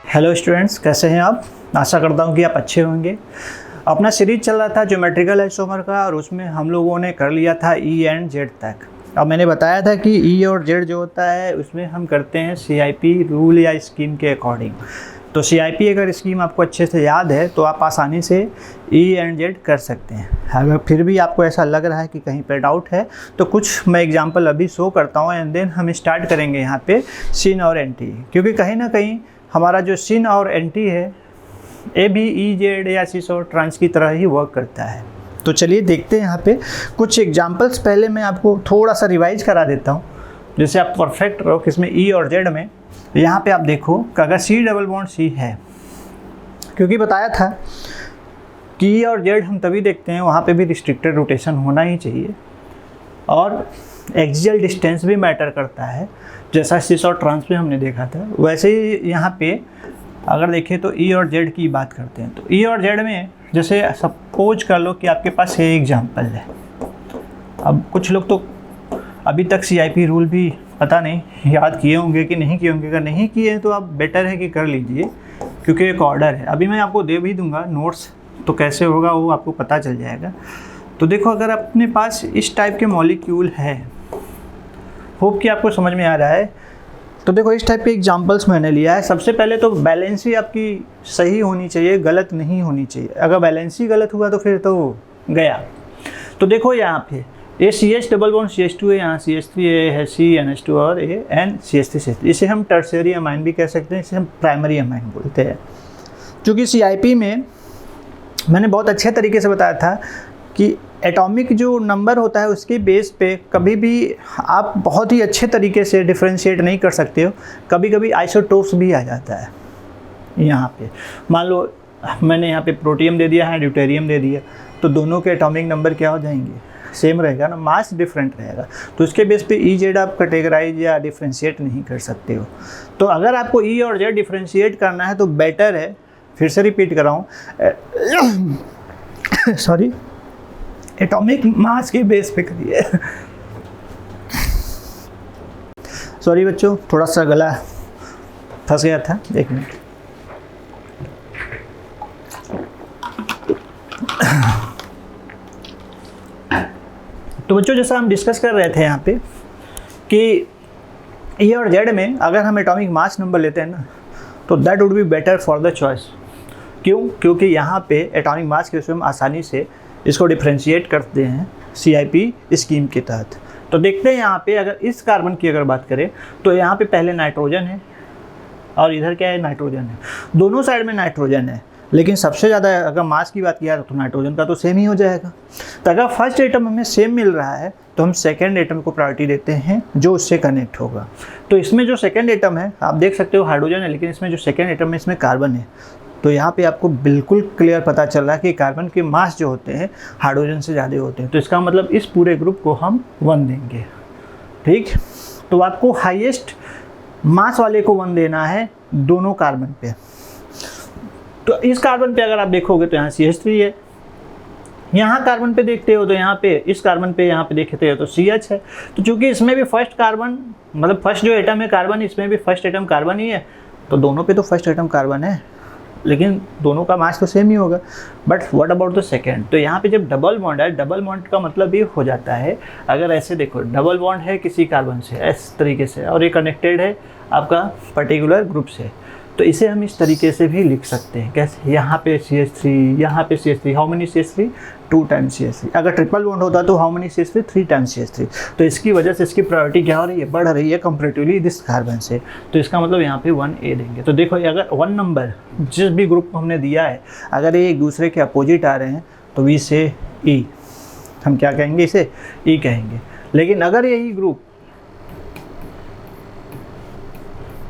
Hello students, कैसे हैं आप? आशा करता हूं कि आप अच्छे होंगे। अपना सीरीज चल रहा था ज्योमेट्रिकल आइसोमर का और उसमें हम लोगों ने कर लिया था ई एंड जेड तक। अब मैंने बताया था कि ई और जेड जो होता है उसमें हम करते हैं सीआईपी रूल या स्कीम के अकॉर्डिंग। तो सीआईपी अगर स्कीम आपको अच्छे से याद है तो आप आसानी से ई एंड जेड कर सकते हैं। अगर फिर भी आपको ऐसा लग रहा है कि कहीं पर डाउट है तो कुछ मैं एग्जांपल अभी शो करता हूँ एंड देन हम स्टार्ट करेंगे यहाँ पे सिन और एंटी, क्योंकि कहीं ना कहीं हमारा जो सिन और एंटी है ए भी ई जेड या सिस और ट्रांस की तरह ही वर्क करता है। तो चलिए देखते हैं यहाँ पे कुछ एग्जांपल्स। पहले मैं आपको थोड़ा सा रिवाइज करा देता हूँ जिससे आप परफेक्ट रहो किसमें ई और जेड में। यहाँ पे आप देखो कि अगर सी डबल बॉन्ड सी है, क्योंकि बताया था कि ई और जेड हम तभी देखते हैं वहाँ पे भी रिस्ट्रिक्टेड रोटेशन होना ही चाहिए और एक्सियल डिस्टेंस भी मैटर करता है, जैसा सिस और ट्रांस में हमने देखा था। वैसे ही यहाँ पे अगर देखें तो ई और जेड की बात करते हैं तो ई और जेड में जैसे सपोज कर लो कि आपके पास ये एग्जांपल है। अब कुछ लोग तो अभी तक सीआईपी रूल भी पता नहीं याद किए होंगे कि नहीं किए होंगे। अगर नहीं किए तो आप बेटर है कि कर लीजिए, क्योंकि एक ऑर्डर है। अभी मैं आपको दे भी दूंगा नोट्स, तो कैसे होगा वो आपको पता चल जाएगा। तो देखो, अगर अपने पास इस टाइप के मॉलिक्यूल है, होप कि आपको समझ में आ रहा है। तो देखो इस टाइप के एग्जांपल्स मैंने लिया है। सबसे पहले तो बैलेंसी आपकी सही होनी चाहिए, गलत नहीं होनी चाहिए। अगर बैलेंसी गलत हुआ तो फिर तो गया। तो देखो यहाँ पे ये C H double bond C H two है, यहाँ सी एच थ्री है सी एन एच टू और A N C H three C H three. इसे हम टर्शियरी अमाइन भी कह सकते हैं, इसे हम प्राइमरी अमाइन बोलते हैं। क्योंकि सी आई पी में मैंने बहुत अच्छे तरीके से बताया था कि एटॉमिक जो नंबर होता है उसके बेस पे कभी भी आप बहुत ही अच्छे तरीके से डिफरेंशिएट नहीं कर सकते हो। कभी कभी आइसोटोप्स भी आ जाता है। यहाँ पे मान लो मैंने यहाँ पे प्रोटियम दे दिया है, ड्यूटेरियम दे दिया, तो दोनों के एटॉमिक नंबर क्या हो जाएंगे? सेम रहेगा ना, मास डिफरेंट रहेगा। तो उसके बेस पे ई जेड आप कैटेगराइज या डिफरेंशिएट नहीं कर सकते हो। तो अगर आपको ई और जेड डिफरेंशिएट करना है तो बेटर है, फिर से रिपीट कर रहा हूँ, सॉरी, एटॉमिक मास के बेस पे करिए। सॉरी बच्चों, थोड़ा सा गला फंस गया था, एक मिनट। तो बच्चों जैसा हम डिस्कस कर रहे थे यहाँ पे कि ई और जेड में अगर हम एटॉमिक मास नंबर लेते हैं ना तो that would be better for the choice. क्यों? क्योंकि यहाँ पे एटॉमिक मास के उसमें हम आसानी से इसको डिफ्रेंशिएट करते हैं सीआईपी स्कीम के तहत। तो देखते हैं यहाँ पे अगर इस कार्बन की अगर बात करें तो यहाँ पे पहले नाइट्रोजन है और इधर क्या है? नाइट्रोजन है। दोनों साइड में नाइट्रोजन है, लेकिन सबसे ज़्यादा अगर मास की बात किया तो नाइट्रोजन का तो सेम ही हो जाएगा। तो अगर फर्स्ट एटम हमें सेम मिल रहा है तो हम सेकेंड एटम को प्रायोरिटी देते हैं जो उससे कनेक्ट होगा। तो इसमें जो सेकेंड एटम है आप देख सकते हो हाइड्रोजन है, लेकिन इसमें जो सेकेंड एटम है इसमें कार्बन है। तो यहाँ पे आपको बिल्कुल क्लियर पता चल रहा है कि कार्बन के मास जो होते हैं हाइड्रोजन से ज़्यादा होते हैं। तो इसका मतलब इस पूरे ग्रुप को हम 1 देंगे। ठीक, तो आपको हाईएस्ट मास वाले को 1 देना है दोनों कार्बन पे। तो इस कार्बन पे अगर आप देखोगे तो यहाँ CH3 है, यहाँ कार्बन पे देखते हो तो यहाँ पे इस कार्बन पे यहाँ पे देखते हो तो CH है। तो चूंकि इसमें भी फर्स्ट कार्बन मतलब फर्स्ट जो एटम है कार्बन, इसमें भी फर्स्ट एटम कार्बन ही है, तो दोनों पे तो फर्स्ट एटम कार्बन है, लेकिन दोनों का मास तो सेम ही होगा। But what about the second? तो यहाँ पे जब डबल बॉन्ड है, डबल बॉन्ड का मतलब ये हो जाता है, अगर ऐसे देखो डबल बॉन्ड है किसी कार्बन से इस तरीके से और ये कनेक्टेड है आपका पर्टिकुलर ग्रुप से, तो इसे हम इस तरीके से भी लिख सकते हैं। कैसे? यहाँ पे CH3, यहाँ पे CH3, how many CH3? 2 times CH3। अगर ट्रिपल बॉन्ड होता तो how many CH3? 3 times CH3। तो इसकी वजह से इसकी प्रायोरिटी क्या हो रही है? बढ़ रही है कंपैरेटिवली दिस कार्बन से। तो इसका मतलब यहाँ पे 1A देंगे। तो देखो अगर 1 नंबर जिस भी ग्रुप को हमने दिया है अगर ये एक दूसरे के अपोजिट आ रहे हैं तो V से E, हम क्या कहेंगे? इसे E कहेंगे। लेकिन अगर यही ग्रुप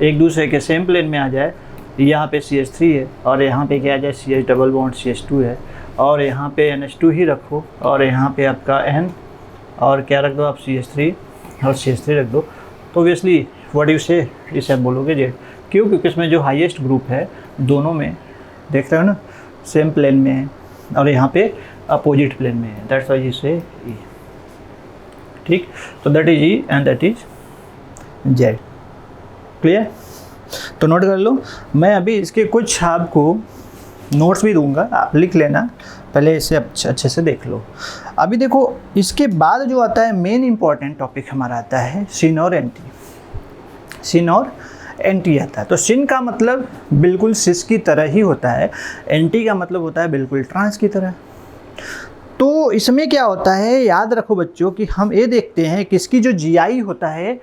एक दूसरे के सेम प्लेन में आ जाए, यहाँ पे CH3 है और यहाँ पे क्या आ जाए? CH डबल बॉन्ड CH2 है और यहाँ पे NH2 ही रखो और यहाँ पे आपका N और क्या रख दो आप? CH3 और CH3 रख दो, तो ऑब्वियसली व्हाट यू से, इसे आप बोलोगे जेड। क्यों? क्योंकि इसमें जो हाईएस्ट ग्रुप है दोनों में देख रहे हो ना सेम प्लेन में है और यहाँ पे अपोजिट प्लेन में है, दैट्स व्हाई यू से E। ठीक, तो that is E and that is Z। Clear? तो नोट कर लो, मैं अभी इसके कुछ आपको नोट्स भी दूंगा, आप लिख लेना, पहले इसे अच्छे से देख लो। अभी देखो इसके बाद जो आता है मेन इंपॉर्टेंट टॉपिक हमारा आता है सिन और एंटी। सिन और एंटी आता है। तो सिन का मतलब बिल्कुल सिस की तरह ही होता है, एंटी का मतलब होता है बिल्कुल ट्रांस की तरह। तो इसमें क्या होता है, याद रखो बच्चों कि हम ये देखते हैं कि इसकी जो जीआई होता है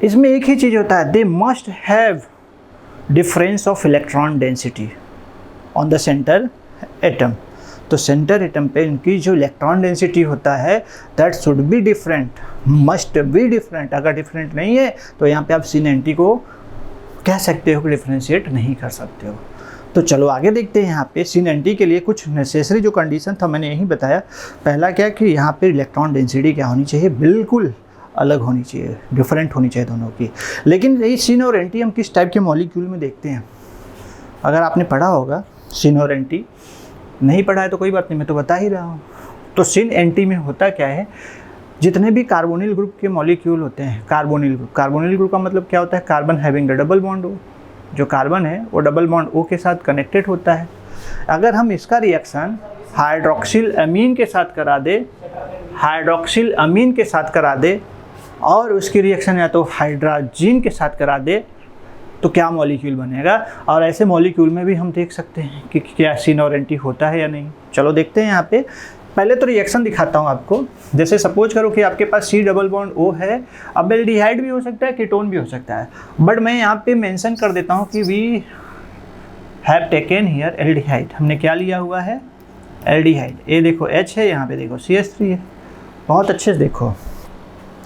इसमें एक ही चीज़ होता है, they must have difference of electron density on the centre atom. तो सेंटर एटम पे इनकी जो इलेक्ट्रॉन डेंसिटी होता है that should be different, must be different. अगर डिफरेंट नहीं है तो यहाँ पे आप सिन एंटी को कह सकते हो कि डिफ्रेंशिएट नहीं कर सकते हो। तो चलो आगे देखते हैं। यहाँ पे सिन एंटी के लिए कुछ नेसेसरी जो कंडीशन था मैंने यही बताया। पहला क्या कि यहाँ पे इलेक्ट्रॉन डेंसिटी क्या होनी चाहिए, बिल्कुल अलग होनी चाहिए, डिफरेंट होनी चाहिए दोनों की। लेकिन ये सिन और एंटी हम किस टाइप के मॉलिक्यूल में देखते हैं, अगर आपने पढ़ा होगा सिन और एंटी, नहीं पढ़ा है तो कोई बात नहीं, मैं तो बता ही रहा हूँ। तो सिन एंटी में होता क्या है, जितने भी कार्बोनिल ग्रुप के मॉलिक्यूल होते हैं, कार्बोनिल ग्रुप का मतलब क्या होता है, carbon having the double bond O. जो कार्बन है वो डबल बॉन्ड ओ के साथ कनेक्टेड होता है। अगर हम इसका रिएक्शन हाइड्रोक्सिल अमीन के साथ करा दे, हाइड्रोक्सिल अमीन के साथ करा दे और उसकी रिएक्शन या तो हाइड्रोजीन के साथ करा दे तो क्या मॉलिक्यूल बनेगा। और ऐसे मॉलिक्यूल में भी हम देख सकते हैं कि क्या सिन और एंटी होता है या नहीं। चलो देखते हैं। यहाँ पे पहले तो रिएक्शन दिखाता हूँ आपको। जैसे सपोज करो कि आपके पास सी डबल बॉन्ड ओ है, अब एल्डिहाइड भी हो सकता है, कीटोन भी हो सकता है, बट मैं यहाँ पे मेंशन कर देता हूँ कि we have taken here aldehyde. हमने क्या लिया हुआ है, एल्डिहाइड। ये देखो H है, यहाँ पे देखो CH3 है, बहुत अच्छे से देखो।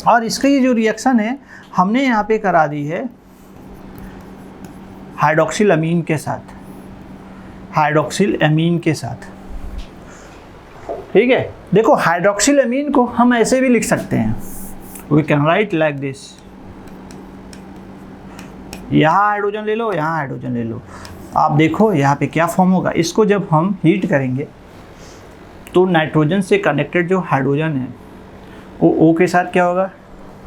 और इसकी जो रिएक्शन है हमने यहाँ पे करा दी है हाइड्रोक्सिल अमीन के साथ, हाइड्रोक्सिल अमीन के साथ, ठीक है। देखो हाइड्रोक्सिल अमीन को हम ऐसे भी लिख सकते हैं, we can write like this. यहाँ हाइड्रोजन ले लो, यहाँ हाइड्रोजन ले लो। आप देखो यहाँ पे क्या फॉर्म होगा। इसको जब हम हीट करेंगे तो नाइट्रोजन से कनेक्टेड जो हाइड्रोजन है वो O के साथ क्या होगा,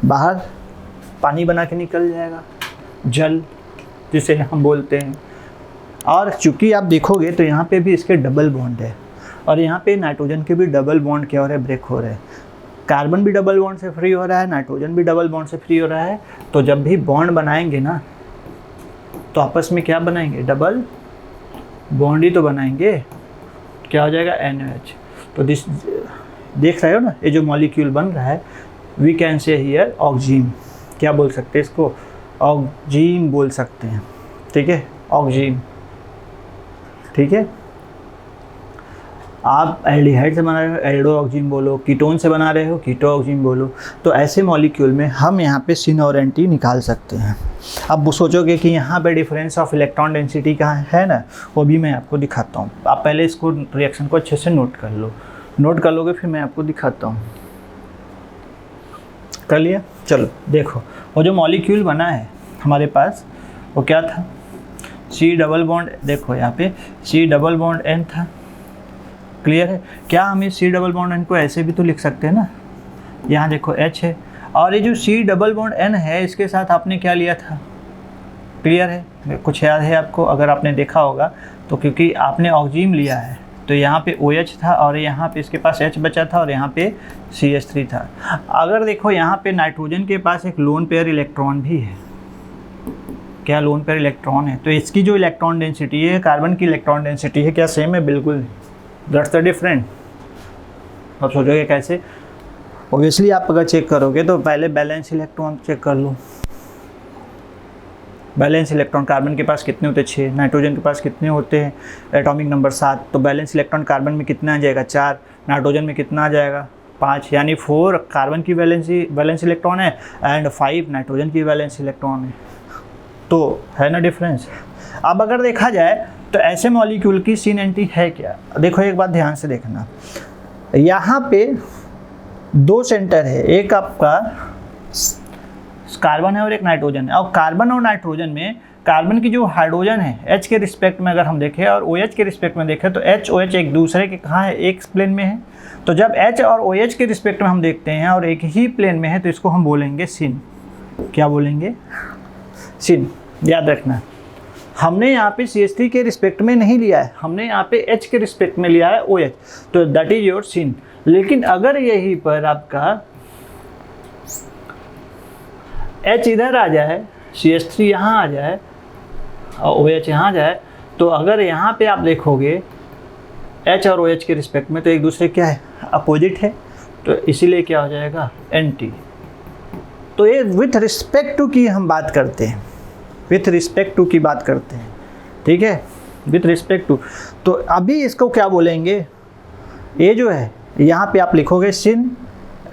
बाहर पानी बना के निकल जाएगा, जल जिसे हम बोलते हैं। और चूंकि आप देखोगे तो यहाँ पे भी इसके डबल बॉन्ड है और यहाँ पे नाइट्रोजन के भी डबल बॉन्ड क्या हो रहा है, ब्रेक हो रहा है। कार्बन भी डबल बॉन्ड से फ्री हो रहा है, नाइट्रोजन भी डबल बॉन्ड से फ्री हो रहा है। तो जब भी बॉन्ड बनाएंगे ना तो आपस में क्या बनाएंगे, डबल बॉन्ड ही तो बनाएंगे। क्या हो जाएगा, NH। तो दिस देख रहे हो ना, ये जो मॉलिक्यूल बन रहा है we can say here oxygen. क्या बोल सकते हैं इसको, ऑक्सीजन बोल सकते हैं, ठीक है, ऑक्सीजन, ठीक है। आप एल्डिहाइड से बना रहे हो एल्डो ऑक्सीजन बोलो, कीटोन से बना रहे हो कीटो ऑक्सीजन बोलो। तो ऐसे मॉलिक्यूल में हम यहाँ पे सिन और एंटी निकाल सकते हैं। अब वो सोचोगे कि यहाँ पे डिफरेंस ऑफ इलेक्ट्रॉन डेंसिटी कहाँ है ना, वो भी मैं आपको दिखाता हूँ। आप पहले इसको रिएक्शन को अच्छे से नोट कर लो, नोट कर लोगे फिर मैं आपको दिखाता हूँ। कर लिया, चलो देखो वो जो मॉलिक्यूल बना है हमारे पास वो क्या था, C डबल बॉन्ड। देखो यहाँ पे C डबल बॉन्ड N था, क्लियर है। क्या हम इस C डबल बॉन्ड N को ऐसे भी तो लिख सकते हैं ना, यहाँ देखो H है और ये जो C डबल बॉन्ड N है इसके साथ आपने क्या लिया था, क्लियर है, कुछ याद है आपको अगर आपने देखा होगा तो, क्योंकि आपने ऑक्सीजन लिया है तो यहाँ पे OH था और यहाँ पे इसके पास H बचा था और यहाँ पे CH3 था। अगर देखो यहाँ पे नाइट्रोजन के पास एक लोन पेयर इलेक्ट्रॉन भी है, क्या लोन पेयर इलेक्ट्रॉन है, तो इसकी जो इलेक्ट्रॉन डेंसिटी है कार्बन की इलेक्ट्रॉन डेंसिटी है क्या सेम है, बिल्कुल, दैट्स द डिफरेंट। अब सोचोगे कैसे, ओबियसली आप अगर चेक करोगे तो पहले बैलेंस इलेक्ट्रॉन चेक कर लो। बैलेंस इलेक्ट्रॉन कार्बन के पास कितने होते हैं, 6, नाइट्रोजन के पास कितने होते हैं, एटॉमिक नंबर 7। तो बैलेंस इलेक्ट्रॉन कार्बन में कितना आ जाएगा, 4, नाइट्रोजन में कितना आ जाएगा, 5, यानी 4 कार्बन की बैलेंस इलेक्ट्रॉन है एंड 5 नाइट्रोजन की बैलेंस इलेक्ट्रॉन है। तो है ना डिफरेंस। अब अगर देखा जाए तो ऐसे मॉलिक्यूल की सिन एंटी है क्या। देखो एक बात ध्यान से देखना, यहाँ पे 2 सेंटर है, एक आपका कार्बन है और एक नाइट्रोजन है। और कार्बन और नाइट्रोजन में कार्बन की जो हाइड्रोजन है H के रिस्पेक्ट में अगर हम देखें और OH के रिस्पेक्ट में देखें तो H OH एक दूसरे के कहाँ है, एक प्लेन में है। तो जब H और OH के रिस्पेक्ट में हम देखते हैं और एक ही प्लेन में है तो इसको हम बोलेंगे सिन। क्या बोलेंगे, सिन। याद रखना, हमने यहाँ पे CH3 के रिस्पेक्ट में नहीं लिया है, हमने यहाँ पे H के रिस्पेक्ट में लिया है OH, तो दैट इज योर सिन। लेकिन अगर यहीं पर आपका H इधर आ जाए, CH3 यहाँ आ जाए और OH यहाँ आ जाए, तो अगर यहाँ पे आप देखोगे H और OH के रिस्पेक्ट में तो एक दूसरे क्या है, अपोजिट है, तो इसीलिए क्या हो जाएगा, एंटी। तो ये विथ रिस्पेक्ट टू की हम बात करते हैं, विथ रिस्पेक्ट टू की बात करते हैं, ठीक है, विथ रिस्पेक्ट टू। तो अभी इसको क्या बोलेंगे, ये जो है यहाँ पे आप लिखोगे सिन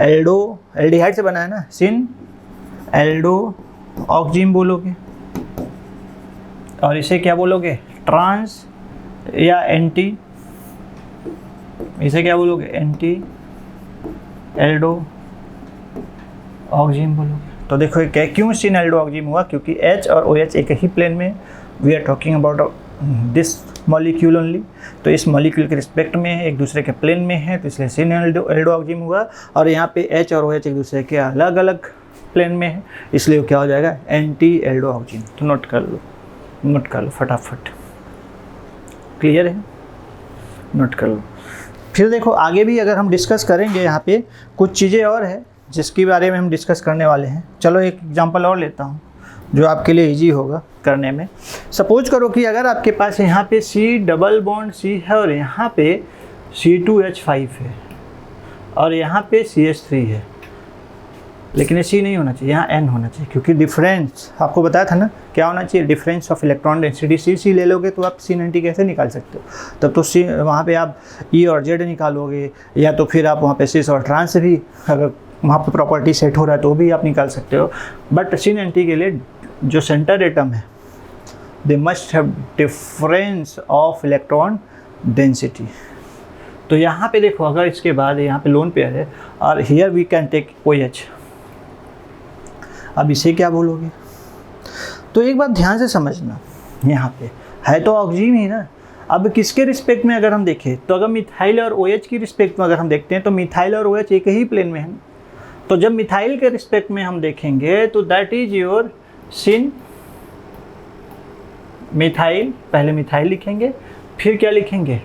एल्डो, एल्डिहाइड से बना है ना, सिन एल्डो ऑक्जिम बोलोगे, और इसे क्या बोलोगे, ट्रांस या एंटी, इसे क्या बोलोगे, एंटी एल्डो ऑक्जिम बोलोगे। तो देखो क्या, क्यों सिन एल्डो ऑक्जिम हुआ, क्योंकि H और OH एक ही प्लेन में, we are talking about this molecule only, तो इस मॉलिक्यूल के रिस्पेक्ट में एक दूसरे के प्लेन में है, तो इसलिए सिन एल्डो ऑक्जिम हुआ। और यहाँ पे H और OH एक दूसरे के अलग अलग प्लेन में है, इसलिए क्या हो जाएगा, एंटी एल्डो ऑक्जिम। तो नोट कर लो, नोट कर लो फटाफट, क्लियर है, नोट कर लो। फिर देखो आगे भी अगर हम डिस्कस करेंगे, यहाँ पे कुछ चीज़ें और है जिसके बारे में हम डिस्कस करने वाले हैं। चलो एक एग्जांपल और लेता हूँ जो आपके लिए इजी होगा करने में। सपोज करो कि अगर आपके पास यहाँ पे C डबल बॉन्ड C है और यहाँ पे C2H5 है और यहाँ पे CH3 है, लेकिन ये C नहीं होना चाहिए, यहाँ N होना चाहिए, क्योंकि डिफरेंस आपको बताया था ना क्या होना चाहिए, difference of electron density. C ले लोगे तो आप C एंटी कैसे निकाल सकते हो, तब तो C वहाँ पे आप E और Z निकालोगे, या तो फिर आप वहाँ पे सिस और ट्रांस भी, अगर वहाँ पे प्रॉपर्टी सेट हो रहा है तो भी आप निकाल सकते हो। बट C एंटी के लिए जो सेंटर एटम है, they must have difference of electron density. तो यहाँ पे देखो, अगर इसके बाद यहाँ पे लोन पेयर है और here we can take OH, अब इसे क्या बोलोगे। तो एक बात ध्यान से समझना, यहाँ पे है तो ऑक्सीजन ही ना। अब किसके रिस्पेक्ट में अगर हम देखें, तो अगर मिथाइल और OH की रिस्पेक्ट में अगर हम देखते हैं तो मिथाइल और OH एक ही प्लेन में है। तो जब मिथाइल के रिस्पेक्ट में हम देखेंगे तो that is your syn methyl, पहले मिथाइल लिखेंगे, फिर क्या लिखेंगे,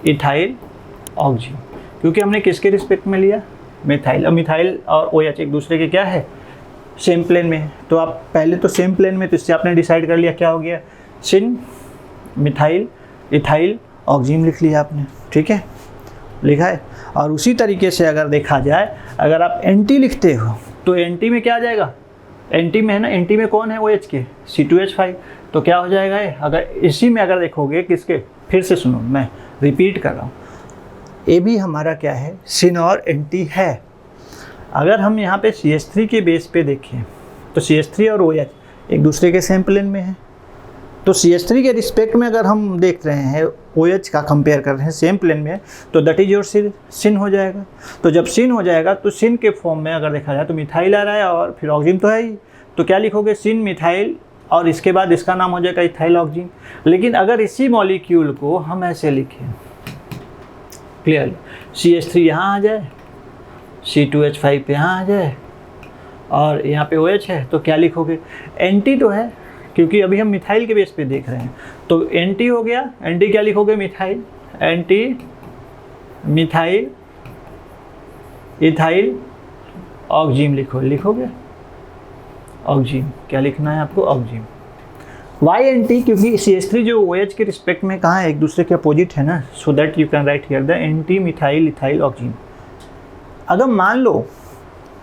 इथाइल ऑक्सीजन, क्योंकि हमने किसके रिस्पेक्ट में लिया, मिथाइल। और मिथाइल और OH एक दूसरे के क्या है, सेम प्लेन में है। तो आप पहले तो सेम प्लेन में, तो इससे आपने डिसाइड कर लिया क्या हो गया, सिन मिथाइल इथाइल ऑक्सीजन लिख लिया आपने, ठीक है, लिखा है। और उसी तरीके से अगर देखा जाए, अगर आप एंटी लिखते हो तो एंटी में क्या आ जाएगा, एंटी में है ना, एंटी में कौन है, OH के C2H5, तो क्या हो जाएगा ये, अगर इसी में अगर देखोगे किसके, फिर से सुनो मैं रिपीट कर रहा हूँ, ये भी हमारा क्या है, सिन और एंटी है। अगर हम यहाँ पे CH3 के बेस पे देखें तो CH3 और OH एक दूसरे के सेम प्लेन में है, तो CH3 के रिस्पेक्ट में अगर हम देख रहे हैं, OH का कंपेयर कर रहे हैं, सेम प्लेन में, तो दैट इज योर सिन हो जाएगा। तो जब सिन हो जाएगा तो सिन के फॉर्म में अगर देखा जाए तो मिथाइल आ रहा है और फिर ऑक्सीजन तो है ही, तो क्या लिखोगे, सिन मिथाइल, और इसके बाद इसका नाम हो जाएगा इथाइल ऑक्सीजन। लेकिन अगर इसी मॉलिक्यूल को हम ऐसे लिखें, क्लियर, CH3 यहाँ आ जाए, C2H5 यहाँ आ जाए और यहाँ पे OH है, तो क्या लिखोगे, एंटी तो है, क्योंकि अभी हम मिथाइल के बेस पे देख रहे हैं, तो एंटी हो गया, एंटी क्या लिखोगे, methyl, anti methyl ethyl oxygen लिखोगे, ऑक्सीजन क्या लिखना है आपको, ऑक्सीजन। वाई एंटी, क्योंकि CH3 जो OH के रिस्पेक्ट में कहाँ है, एक दूसरे के अपोजिट है ना, so that you can write here the anti methyl ethyl oxygen. अगर मान लो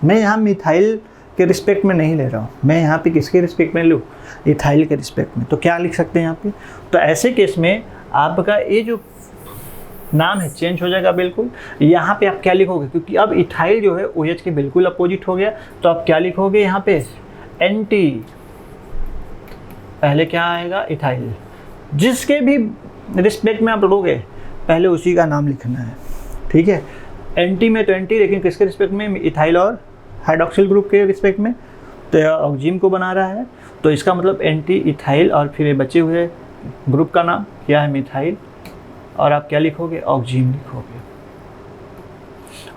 मैं यहाँ मिथाइल के रिस्पेक्ट में नहीं ले रहा हूँ, मैं यहाँ पे किसके रिस्पेक्ट में लूँ, इथाइल के रिस्पेक्ट में, तो क्या लिख सकते हैं यहाँ पे, तो ऐसे केस में आपका ये जो नाम है चेंज हो जाएगा बिल्कुल। यहाँ पे आप क्या लिखोगे, क्योंकि अब इथाइल जो है OH के बिल्कुल अपोजिट हो गया, तो आप क्या लिखोगे यहाँ पे, एंटी, पहले क्या आएगा, इथाइल, जिसके भी रिस्पेक्ट में आप लोगे पहले उसी का नाम लिखना है, ठीक है। एंटी में तो एंटी, लेकिन किसके रिस्पेक्ट में, इथाइल और हाइड्रोक्सिल ग्रुप के रिस्पेक्ट में, तो यह ऑक्सीजन को बना रहा है, तो इसका मतलब एंटी इथाइल, और फिर ये बचे हुए ग्रुप का नाम क्या है, मिथाइल, और आप क्या लिखोगे, ऑक्सीजन लिखोगे।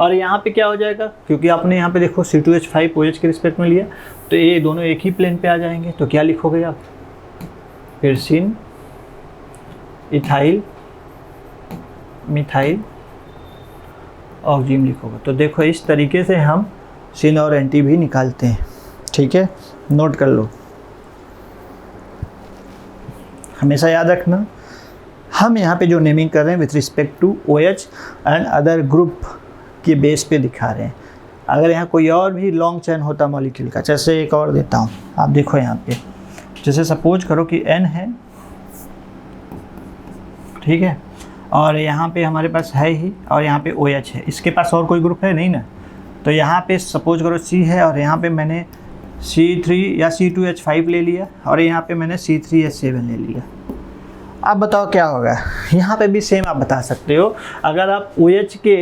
और यहाँ पे क्या हो जाएगा, क्योंकि आपने यहाँ पे देखो C2H5 OH के रिस्पेक्ट में लिया, तो ये दोनों एक ही प्लेन पे आ जाएंगे। तो क्या लिखोगे आप, फिर सिन इथाइल मिथाइल ऑक्जीन लिखोगे। तो देखो इस तरीके से हम सिन और एंटी भी निकालते हैं, ठीक है, नोट कर लो। हमेशा याद रखना, हम यहाँ पे जो नेमिंग कर रहे हैं with respect to OH and other group के बेस पे दिखा रहे हैं। अगर यहाँ कोई और भी लॉन्ग चेन होता मॉलिक्यूल का, जैसे एक और देता हूँ, आप देखो यहाँ पे, जैसे सपोज करो कि N है, ठीक है, और यहाँ पे हमारे पास है ही, और यहाँ पे OH है, इसके पास और कोई ग्रुप है नहीं ना। तो यहाँ पे सपोज करो C है, और यहाँ पे मैंने C3 या C2H5 ले लिया, और यहाँ पे मैंने C3H7 ले लिया। अब बताओ क्या होगा। यहाँ पे भी सेम आप बता सकते हो। अगर आप OH के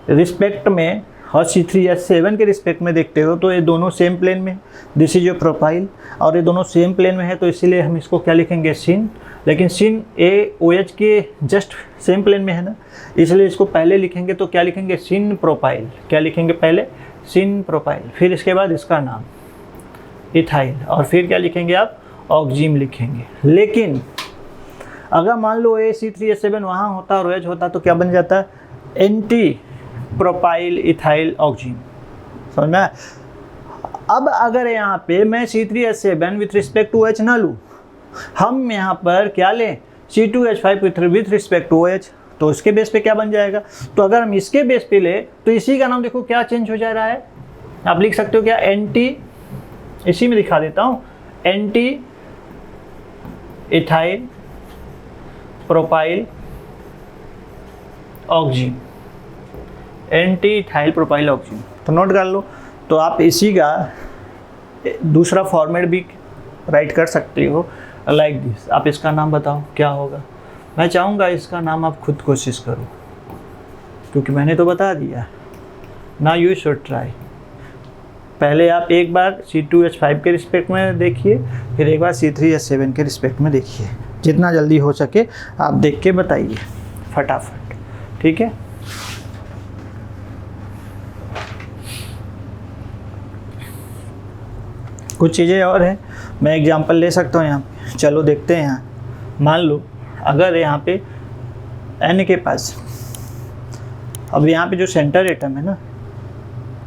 रिस्पेक्ट में और C3H7 के रिस्पेक्ट में देखते हो तो ये दोनों सेम प्लेन में, दिस इज योर प्रोफाइल, और ये दोनों सेम प्लेन में है, तो इसीलिए हम इसको क्या लिखेंगे, सिन। लेकिन सिन OH के जस्ट सेम प्लेन में है ना, इसलिए इसको पहले लिखेंगे तो क्या लिखेंगे, सिन प्रोपाइल। क्या लिखेंगे पहले, सिन प्रोपाइल, फिर इसके बाद इसका नाम इथाइल, और फिर क्या लिखेंगे आप, ऑक्जीन लिखेंगे। लेकिन अगर मान लो C3H7 वहाँ होता और OH होता तो क्या बन जाता, एंटी प्रोपाइल इथाइल ऑक्जीन। समझ में। अब अगर यहाँ पे मैं C3H7 with respect to OH ना लूँ, हम यहाँ पर क्या लें, C2H5 with respect to OH, तो इसके बेस पे क्या बन जाएगा। तो अगर हम इसके बेस पे ले तो इसी का नाम देखो क्या चेंज हो जा रहा है, आप लिख सकते हो क्या, एंटी, इसी में दिखा देता हूँ, anti ethyl propyl oxine, anti ethyl propyl oxine. तो नोट कर लो। तो आप इसी का दूसरा फॉर्मेट भी राइट कर सकते हो लाइक दिस। आप इसका नाम बताओ क्या होगा। मैं चाहूँगा इसका नाम आप खुद कोशिश करो, क्योंकि मैंने तो बता दिया ना, यू शुड ट्राई। पहले आप एक बार C2H5 के रिस्पेक्ट में देखिए, फिर एक बार C3H7 के रिस्पेक्ट में देखिए, जितना जल्दी हो सके आप देख के बताइए फटाफट, ठीक है। कुछ चीज़ें और हैं, मैं एग्जांपल ले सकता हूँ यहाँ पे, चलो देखते हैं। यहाँ मान लो अगर यहाँ पे N के पास, अब यहाँ पे जो सेंटर एटम है ना,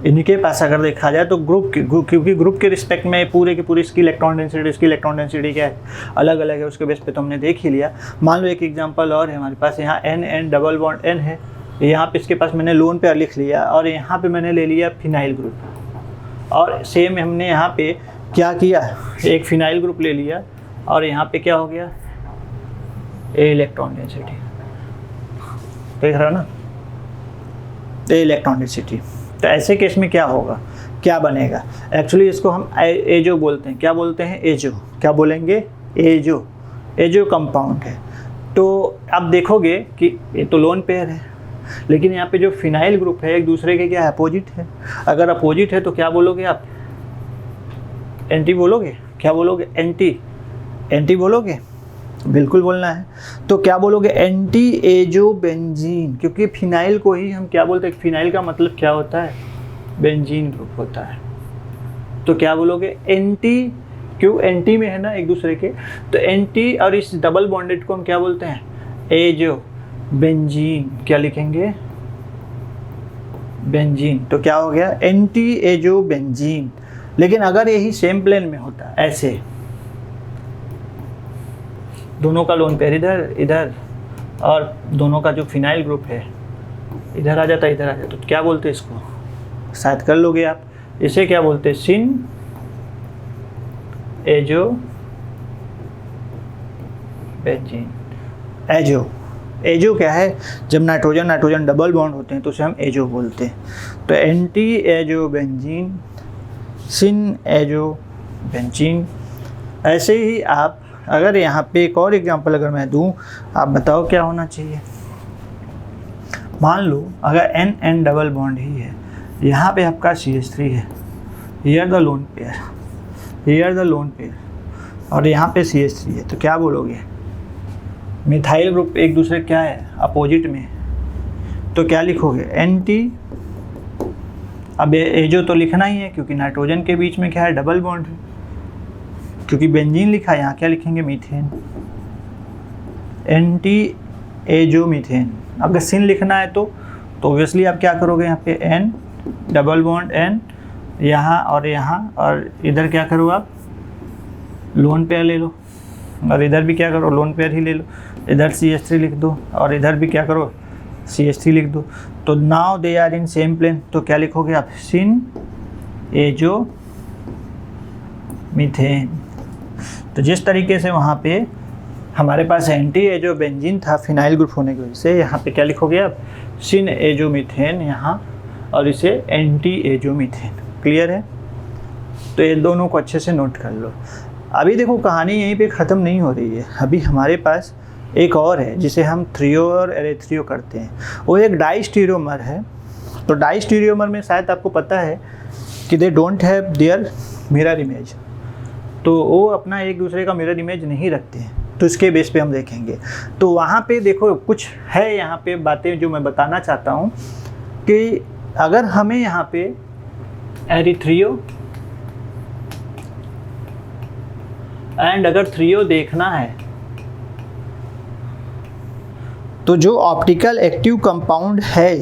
इनके पास अगर देखा जाए तो क्योंकि ग्रुप के रिस्पेक्ट में पूरे की पूरी इसकी इलेक्ट्रॉन डेंसिटी क्या है, अलग अलग है, उसके बेस पे तो हमने देख ही लिया। मान लो एक एग्जांपल और है हमारे पास, यहाँ N डबल बॉन्ड N है, यहाँ पे इसके पास मैंने लोन पेयर लिख लिया, और यहाँ पे मैंने ले लिया फिनाइल ग्रुप, और सेम हमने यहाँ पे क्या किया, एक फिनाइल ग्रुप ले लिया, और यहाँ पे क्या हो गया, ए इलेक्ट्रॉन डेंसिटी, देख रहा ना, ए इलेक्ट्रॉन डेंसिटी। तो ऐसे केस में क्या होगा, क्या बनेगा, एक्चुअली इसको हम एजो बोलते हैं। क्या बोलते हैं, एजो। क्या बोलेंगे, एजो। एजो कंपाउंड है। तो आप देखोगे कि ये तो लोन पेयर है, लेकिन यहाँ पे जो फिनाइल ग्रुप है एक दूसरे के क्या है, अपोजिट है। अगर अपोजिट है तो क्या बोलोगे आप, एंटी बोलोगे। क्या बोलोगे, एंटी। एंटी बोलोगे, बिल्कुल बोलना है। तो क्या बोलोगे, एंटी एजो बेंजीन, क्योंकि फिनाइल को ही हम क्या बोलते हैं, फिनाइल का मतलब क्या होता है, बेंजीन ग्रुप होता है। तो क्या बोलोगे, एंटी, क्यों, एंटी में है ना एक दूसरे के, तो एंटी, और इस डबल बॉन्डेड को हम क्या बोलते हैं, एजो बेंजीन। क्या लिखेंगे, बेंजीन। तो क्या हो गया, एंटी एजो बेंजीन। लेकिन अगर यही सेम प्लेन में होता, ऐसे दोनों का लोन पेयर इधर इधर, और दोनों का जो फिनाइल ग्रुप है इधर आ जाता, इधर आ जाता, तो क्या बोलते हैं इसको, शायद कर लोगे आप, इसे क्या बोलते हैं, सिन एजो बेंजीन। एजो, एजो क्या है, जब नाइट्रोजन नाइट्रोजन डबल बॉन्ड होते हैं तो उसे हम एजो बोलते हैं। तो एंटी एजो बेंजीन, सिन एजो बेंजीन। ऐसे ही आप अगर यहाँ पे एक और एग्जांपल अगर मैं दूँ, आप बताओ क्या होना चाहिए। मान लो अगर N डबल बॉन्ड ही है, यहाँ पे आपका CH3 है, here the lone pair, here the lone pair, और यहाँ पे CH3 है, तो क्या बोलोगे, मिथाइल ग्रुप एक दूसरे क्या है, अपोजिट में, तो क्या लिखोगे, एंटी अब एजो तो लिखना ही है क्योंकि नाइट्रोजन के बीच में क्या है, डबल बॉन्ड है। क्योंकि बेंजीन लिखा है, यहाँ क्या लिखेंगे, मीथेन, एंटी एजो मीथेन। अगर सिन लिखना है तो ऑब्वियसली आप क्या करोगे, यहाँ पे एन डबल बॉन्ड एन, यहाँ और इधर क्या करो आप, लोन पेयर ले लो, और इधर भी क्या करो, लोन पेयर ही ले लो। इधर CH3 लिख दो और इधर भी क्या करो, CH3 लिख दो। तो now they are in same plane, तो क्या लिखोगे आप, सिन एजो मीथेन। तो जिस तरीके से वहाँ पे हमारे पास एंटी एजो बेंजीन था फिनाइल ग्रुप होने की वजह से, यहाँ पे क्या लिखोगे आप, सिन एजो मीथेन यहाँ, और इसे एंटी एजो मीथेन। क्लियर है? तो ये दोनों को अच्छे से नोट कर लो। अभी देखो कहानी यहीं पे ख़त्म नहीं हो रही है, अभी हमारे पास एक और है जिसे हम थ्रियो और एरेथ्रियो करते हैं। वो एक डाइस्टीरियोमर है। तो डाइस्टीरियोमर में शायद आपको पता है कि they don't have their mirror image, तो वो अपना एक दूसरे का मिरर इमेज नहीं रखते हैं। तो इसके बेस पे हम देखेंगे। तो वहाँ पे देखो कुछ है यहाँ पे बातें जो मैं बताना चाहता हूँ कि अगर हमें यहाँ पे एरिथ्रियो एंड अगर थ्रियो देखना है तो जो ऑप्टिकल एक्टिव कंपाउंड है,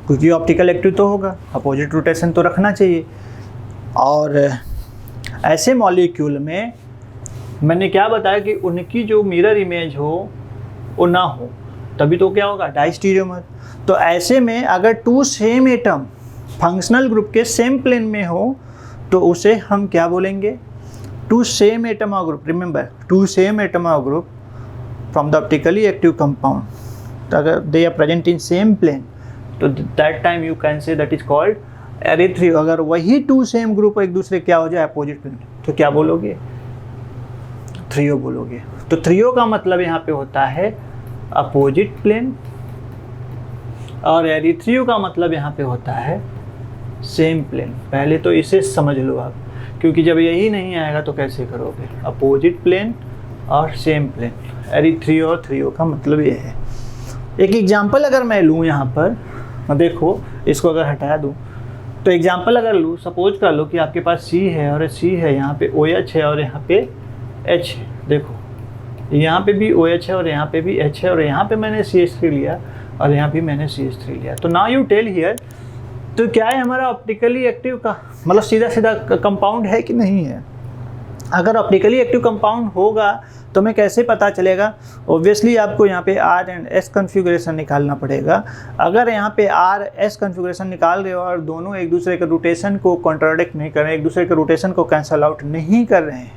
क्योंकि ऑप्टिकल एक्टिव तो होगा, अपोजिट रोटेशन तो रखना चाहिए। और ऐसे मॉलिक्यूल में मैंने क्या बताया कि उनकी जो मिरर इमेज हो वो ना हो, तभी तो क्या होगा, डाइस्टीरियोमर। तो ऐसे में अगर two same atom functional group के सेम प्लेन में हो तो उसे हम क्या बोलेंगे, two same atom of group. Remember, two same atom of group from the optically active compound, तो अगर they are present in same plane तो that time you can say that is called erythro. अगर वही to same group एक दूसरे क्या हो जाए, अपोजिट प्लेन, तो क्या बोलोगे, थ्रियो बोलोगे। तो थ्रियो का मतलब यहाँ पे होता है अपोजिट प्लेन, और एरिथ्रियो का मतलब यहाँ पे होता है सेम प्लेन। पहले तो इसे समझ लो आप, क्योंकि जब यही नहीं आएगा तो कैसे करोगे, अपोजिट प्लेन और सेम प्लेन। एरिथ्रियो और थ्रियो का मतलब ये है। एक एग्जांपल अगर मैं लूँ यहाँ पर, देखो इसको अगर हटा दूँ तो एग्जांपल अगर लूँ, सपोज कर लो कि आपके पास C है और C है, यहाँ पे OH है और यहाँ पे H है। देखो यहाँ पे भी OH है और यहाँ पे भी H है, और यहाँ पे मैंने CH3 लिया और यहाँ भी मैंने CH3 लिया। तो नाउ यू टेल हियर, तो क्या है हमारा ऑप्टिकली एक्टिव का मतलब सीधा सीधा कंपाउंड है कि नहीं है। अगर ऑप्टिकली एक्टिव कंपाउंड होगा तो हमें कैसे पता चलेगा, ऑब्वियसली आपको यहाँ पे R एंड S कन्फिगरेशन निकालना पड़ेगा। अगर यहाँ पे R S कन्फिगरेशन निकाल रहे हो और दोनों एक दूसरे के रोटेशन को कॉन्ट्राडिक्ट नहीं कर रहे हैं, एक दूसरे के रोटेशन को कैंसल आउट नहीं कर रहे हैं,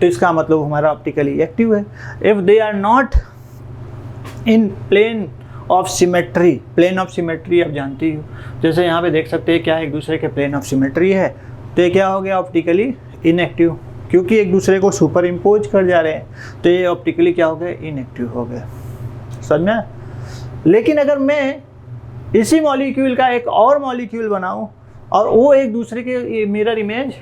तो इसका मतलब हमारा ऑप्टिकली एक्टिव है। If they are not in plane of symmetry, plane of symmetry आप जानती हो, जैसे यहाँ पे देख सकते हैं क्या एक दूसरे के प्लेन ऑफ सिमेट्री है, तो ये क्या हो गया, ऑप्टिकली इनएक्टिव, क्योंकि एक दूसरे को सुपर इम्पोज कर जा रहे हैं, तो ये ऑप्टिकली क्या हो गया, इनएक्टिव हो गया। समझ में? लेकिन अगर मैं इसी मॉलिक्यूल का एक और मॉलिक्यूल बनाऊं और वो एक दूसरे के मिरर इमेज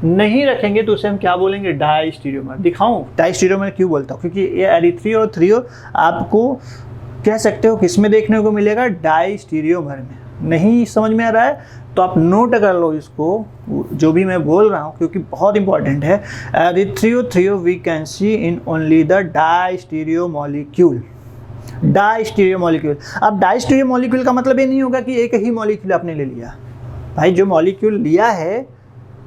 नहीं रखेंगे तो उसे हम क्या बोलेंगे, डाइस्टीरियोमर। दिखाऊं डाइस्टीरियोमर क्यों बोलता हूँ, क्योंकि ये एरिथ्रियो और थ्रियो आपको कह सकते हो किस में देखने को मिलेगा, डाइस्टीरियोमर में। नहीं समझ में आ रहा है तो आप नोट कर लो इसको, जो भी मैं बोल रहा हूँ, क्योंकि बहुत इंपॉर्टेंट है। Erythro threo we can see in only the diastereo molecule. Diastereo molecule. अब डाइस्टीरियो मॉलिक्यूल का मतलब ये नहीं होगा कि एक ही मॉलिक्यूल आपने ले लिया। भाई जो मॉलिक्यूल लिया है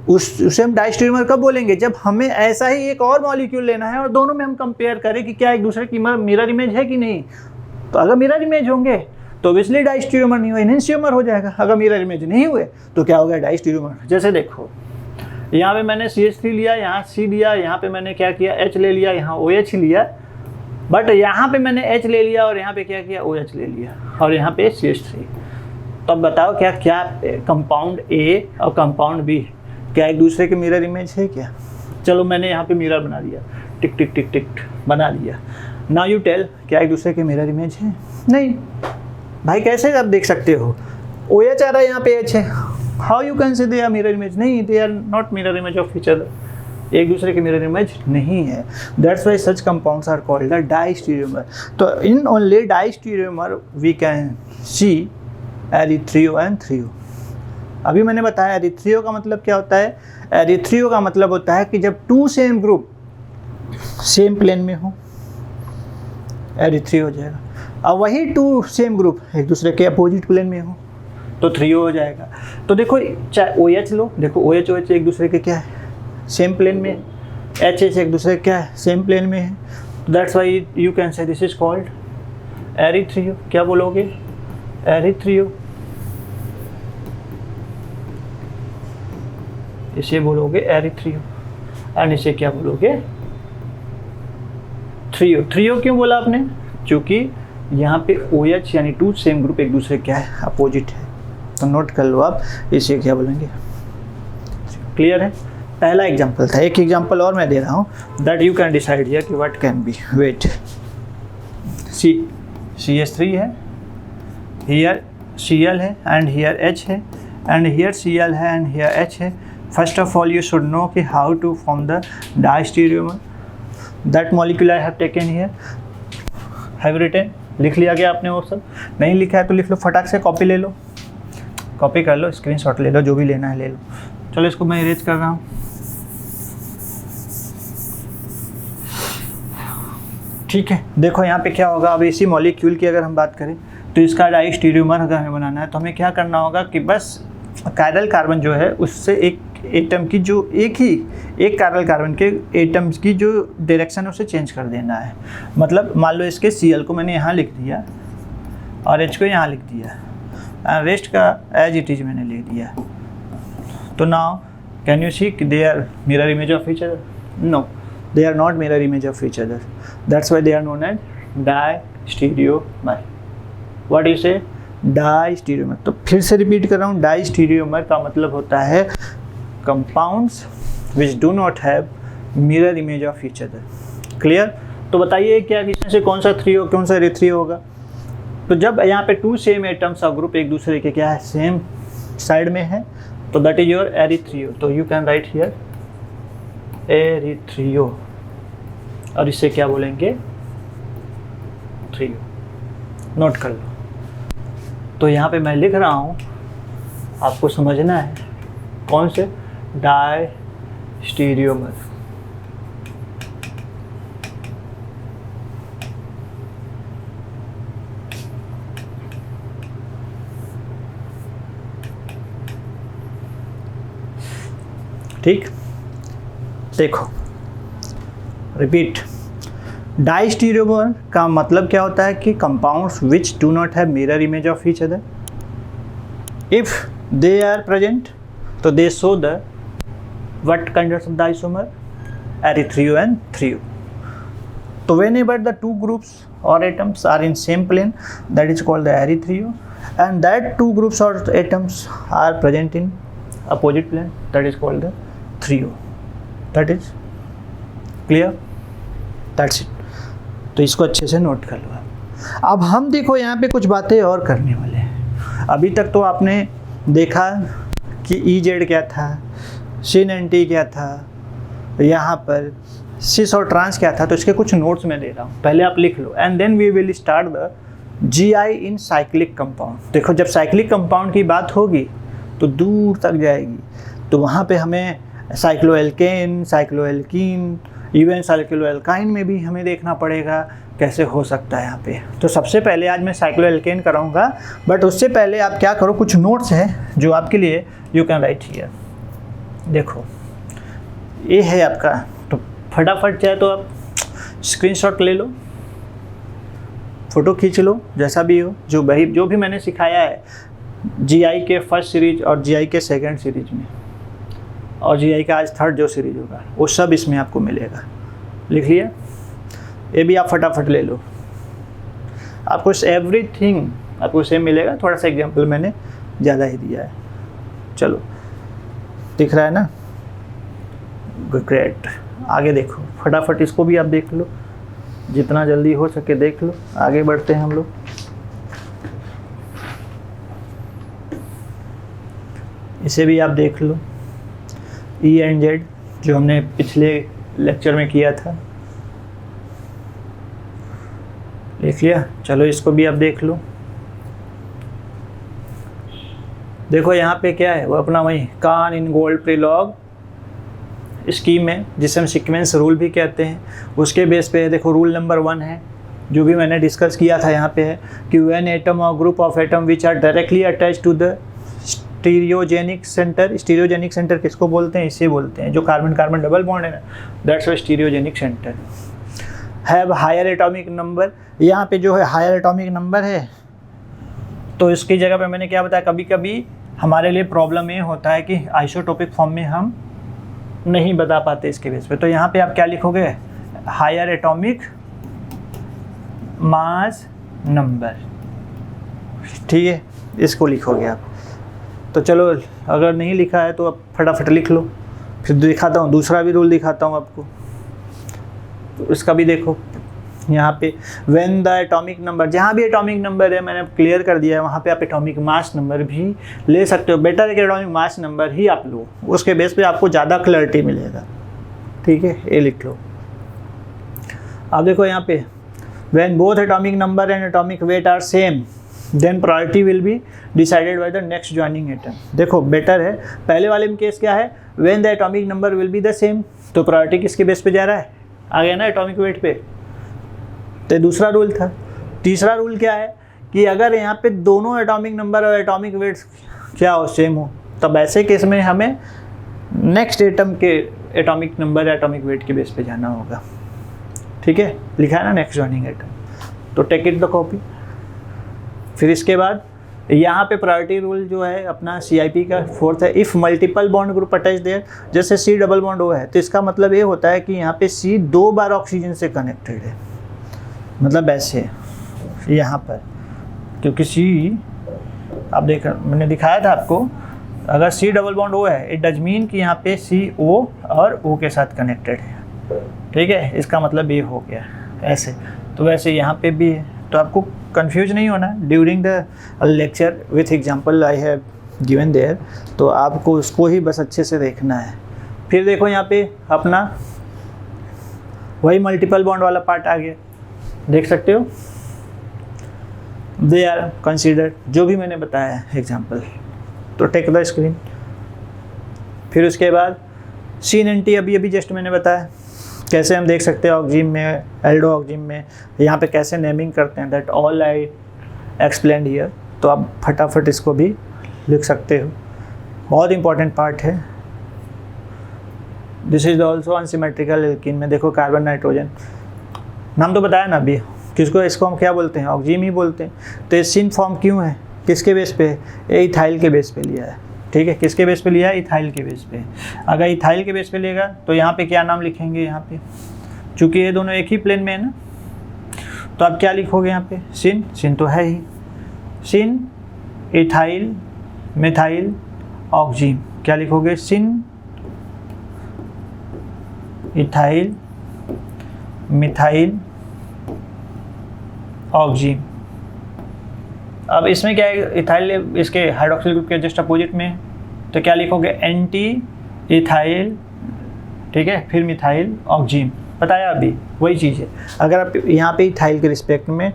उसे हम डाइस्टीरियोमर कब बोलेंगे, जब हमें ऐसा ही एक और मॉलिक्यूल लेना है और दोनों में हम कंपेयर करें कि क्या एक दूसरे की मिरर इमेज है कि नहीं। तो अगर मिरर इमेज होंगे तो ऑब्वियसली डाइस्टीरियोमर नहीं हुआ, एनेंटियोमर हो जाएगा। अगर मिरर इमेज नहीं हुए तो क्या होगा, डाइस्टीरियोमर। जैसे देखो यहाँ पे मैंने CH3 लिया, यहाँ C लिया, यहाँ पे मैंने क्या किया, H ले लिया, यहाँ OH लिया, बट यहाँ पे मैंने H ले लिया और यहाँ पे क्या किया, OH ले लिया, और यहाँ पे CH3। तो अब बताओ क्या क्या कंपाउंड A और कंपाउंड B क्या एक दूसरे के मिरर इमेज है क्या। चलो मैंने यहाँ पे मिरर बना दिया, टिक टिक टिक टिक बना दिया। नाउ यू टेल, क्या एक दूसरे के मिरर इमेज है, नहीं। भाई कैसे आप देख सकते हो, OH आ रहा है, यहाँ पे H है, हाउ यू कैन से दे आर मिरर इमेज, नहीं, they are not mirror image of each other, एक दूसरे के मिरर इमेज नहीं है। That's why such compounds are called the diastereomer. तो in only diastereomer we can see erythro and threo. अभी मैंने बताया एरिथ्रियो का मतलब क्या होता है। एरिथ्रियो का मतलब होता है कि जब two same group same plane में हो, एरिथ्रियो हो जाएगा। अब वही टू सेम ग्रुप एक दूसरे के अपोजिट प्लेन में हो तो थ्रियो हो जाएगा। तो देखो चाहे ओ एच लो, देखो ओ एच एक दूसरे के क्या है, सेम प्लेन में। एच एच एक दूसरे क्या है, सेम प्लेन में है। That's why you can say this is called erythro. क्या बोलोगे, एरिथ्रियो। इसे बोलोगे एरिथ्रियो एंड इसे क्या बोलोगे, थ्रियो। थ्रियो क्यों बोला आपने, क्योंकि यहाँ पे ओ एच यानी टू सेम ग्रुप एक दूसरे क्या है, अपोजिट है। तो नोट कर लो आप, इसे क्या बोलेंगे, क्लियर है। पहला एग्जांपल था, एक एग्जांपल और मैं दे रहा हूँ that you can decide here कि what can be. Wait, CH3 है, हियर Cl है एंड हियर H है एंड हियर Cl है एंड हियर H है। First of all you should know कि how to form the diastereomer. That molecule I have taken here, have written. लिख लिया गया आपने, वो सब नहीं लिखा है तो लिख लो, फटाक से कॉपी ले लो, कॉपी कर लो, स्क्रीनशॉट ले लो, जो भी लेना है ले लो। चलो इसको मैं इरेज कर रहा हूँ। ठीक है, देखो यहाँ पे क्या होगा। अब इसी मॉलिक्यूल की अगर हम बात करें तो इसका डायस्टीरियोमर अगर हमें बनाना है तो हमें क्या करना होगा कि बस कायरल कार्बन जो है उससे एक एटम की जो एक कायरल कार्बन के एटम्स की जो डायरेक्शन है उसे चेंज कर देना है। मतलब मान लो इसके Cl को मैंने यहाँ लिख दिया और H को यहाँ लिख दिया, रेस्ट का एज इट इज मैंने लिख दिया। तो now can you see they are mirror image of each other? No, they are not mirror image of each other. That's why they are known as distereomer. What do you say? Distereomer. तो फिर से repeat कर रहा हूँ, डाइस्टीरियोमर का मतलब होता है compounds which do not have mirror image of each other. Clear? तो बताइए क्या इसमें से कौन सा थ्रियो कौन सा एरिथ्रियो होगा। तो जब यहाँ पे two same atoms of group एक दूसरे के क्या है, सेम साइड में है, तो दैट इज योर एरिथ्रियो। तो you can write here erythro और इसे क्या बोलेंगे, थ्रियो। नोट कर लो। तो यहाँ पे मैं लिख रहा हूँ, आपको समझना है कौन से, डायस्टीरियोमर। ठीक, देखो रिपीट, डायस्टीरियोमर का मतलब क्या होता है कि compounds which do not have mirror image of each other, if they are present तो they show the what kind of the isomer, erythro and threo. तो whenever the two groups or atoms are in same plane, that is called the erythrio, and that two groups or atoms are present in opposite plane, that is called the thrio. That is clear? That's it. तो इसको अच्छे से note कर लो। अब हम देखो यहाँ पे कुछ बातें और करने वाले हैं। अभी तक तो आपने देखा कि EZ क्या था, सिन एंड टी क्या था, यहाँ पर सिस और ट्रांस क्या था। तो इसके कुछ नोट्स मैं दे रहा हूँ, पहले आप लिख लो and then we will start the GI in cyclic compound. देखो जब साइक्लिक कंपाउंड की बात होगी तो दूर तक जाएगी, तो वहाँ पे हमें साइक्लोएल्केन, साइक्लोएल्कीन, इवन साइक्लोएल्काइन में भी हमें देखना पड़ेगा कैसे हो सकता है यहाँ पे। तो सबसे पहले आज मैं साइक्लोएल्केन कराऊंगा, बट उससे पहले आप क्या करो, कुछ नोट्स हैं जो आपके लिए यू कैन राइट हियर। देखो ये है आपका, तो फटाफट चाहे तो आप स्क्रीनशॉट ले लो, फ़ोटो खींच लो, जैसा भी हो, जो भी मैंने सिखाया है GI के फर्स्ट सीरीज और GI के सेकंड सीरीज में, और GI का आज थर्ड जो सीरीज होगा वो सब इसमें आपको मिलेगा। लिख लिया? ये भी आप फटाफट ले लो, आपको एवरीथिंग आपको सेम मिलेगा। थोड़ा सा एग्जांपल मैंने ज़्यादा ही दिया है। चलो दिख रहा है ना, ग्रेट। आगे देखो फटाफट, इसको भी आप देख लो, जितना जल्दी हो सके देख लो। आगे बढ़ते हैं हम लोग। इसे भी आप देख लो, E एंड Z जो हमने पिछले लेक्चर में किया था, देख लिया। चलो इसको भी आप देख लो। देखो यहाँ पे क्या है, वो अपना वही कान इन गोल्ड प्रीलॉग स्कीम है, जिसे हम सीक्वेंस रूल भी कहते हैं। उसके बेस पे देखो रूल नंबर 1 है, जो भी मैंने डिस्कस किया था यहाँ पे है कि व्हेन एटम और group of atom which are directly attach to the stereogenic centre. Stereogenic centre किसको बोलते हैं? इसे बोलते हैं जो कार्बन कार्बन डबल बॉन्ड है ना, that's why stereogenic centre. Have higher atomic number, यहाँ पे जो है हायर एटॉमिक नंबर है, तो इसकी जगह पे मैंने क्या बताया, कभी कभी हमारे लिए प्रॉब्लम ये होता है कि आइसोटोपिक फॉर्म में हम नहीं बता पाते इसके बेस पे। तो यहाँ पे आप क्या लिखोगे? हायर एटॉमिक मास नंबर, ठीक है, इसको लिखोगे आप। तो चलो अगर नहीं लिखा है तो आप फटाफट लिख लो, फिर दिखाता हूँ दूसरा भी रूल दिखाता हूँ आपको। तो इसका भी देखो यहाँ पे व्हेन द एटॉमिक नंबर, जहाँ भी एटॉमिक नंबर है मैंने क्लियर कर दिया है, वहाँ पे आप एटॉमिक मास नंबर भी ले सकते हो। बेटर है कि एटॉमिक मास नंबर ही आप लो, उसके बेस पे आपको ज़्यादा क्लैरिटी मिलेगा, ठीक है, ये लिख लो। अब देखो यहाँ पे when both atomic number and atomic weight are same then priority will be decided by the next joining atom. देखो बेटर है, पहले वाले में केस क्या है, when the atomic number will be the same, तो प्रायोरिटी किसके बेस पे जा रहा है? आ गया ना एटॉमिक वेट पे। तो दूसरा रूल था। तीसरा रूल क्या है कि अगर यहाँ पे दोनों एटॉमिक नंबर और एटॉमिक वेट क्या हो, सेम हो, तब ऐसे केस में हमें नेक्स्ट एटम के एटॉमिक नंबर एटॉमिक वेट के बेस पे जाना होगा, ठीक है, लिखा है ना नेक्स्ट ज्वाइनिंग एटम, तो टेक इट द कॉपी। फिर इसके बाद यहाँ पे प्रायोरिटी रूल जो है अपना CIP का 4th है, if multiple bond group attach there, जैसे C डबल बॉन्ड O है, तो इसका मतलब ये होता है कि यहाँ पे C 2 बार ऑक्सीजन से कनेक्टेड है, मतलब ऐसे यहाँ पर, क्योंकि C आप देख, मैंने दिखाया था आपको, अगर C डबल बॉन्ड O है, इट डज मीन कि यहाँ पे C O और O के साथ कनेक्टेड है, ठीक है, इसका मतलब ये हो गया ऐसे। तो वैसे यहाँ पे भी है, तो आपको कंफ्यूज नहीं होना during the lecture with example I have given there, तो आपको उसको ही बस अच्छे से देखना है। फिर देखो यहाँ पे अपना वही मल्टीपल बॉन्ड वाला पार्ट आ गया, देख सकते हो, दे आर कंसीडर्ड, जो भी मैंने बताया है एग्जांपल, तो टेक द स्क्रीन। फिर उसके बाद सीन एंड टी अभी जस्ट मैंने बताया कैसे हम देख सकते हैं ऑक्जीम में, एल्डो ऑक्जीम में, यहाँ पे कैसे नेमिंग करते हैं, that all I explained here. तो आप फटाफट इसको भी लिख सकते हो, बहुत इंपॉर्टेंट पार्ट है। This is also unsymmetrical alkene में देखो कार्बन नाइट्रोजन, नाम तो बताया ना अभी, किसको, इसको हम क्या बोलते हैं? ऑक्जीम ही बोलते हैं। तो ये सिन फॉर्म क्यों है, किसके बेस पे? ये इथाइल के बेस पे लिया है, ठीक है, किसके बेस पे लिया है? इथाइल के बेस पे। अगर इथाइल के बेस पे लेगा तो यहाँ पे क्या नाम लिखेंगे? यहाँ पे चूँकि ये दोनों एक ही प्लेन में है ना, तो आप क्या लिखोगे यहाँ पे? सिन, सिन तो है ही, सिन इथाइल मिथाइल ऑक्जीम, क्या लिखोगे? सिन इथाइल मिथाइल ऑक्जीम। अब इसमें क्या है, इथाइल इसके हाइड्रोक्सिल ग्रुप के जस्ट अपोजिट में, तो क्या लिखोगे? एंटी इथाइल, ठीक है, फिर मिथाइल ऑक्जीम, बताया अभी वही चीज़ है। अगर आप यहाँ पे इथाइल के रिस्पेक्ट में,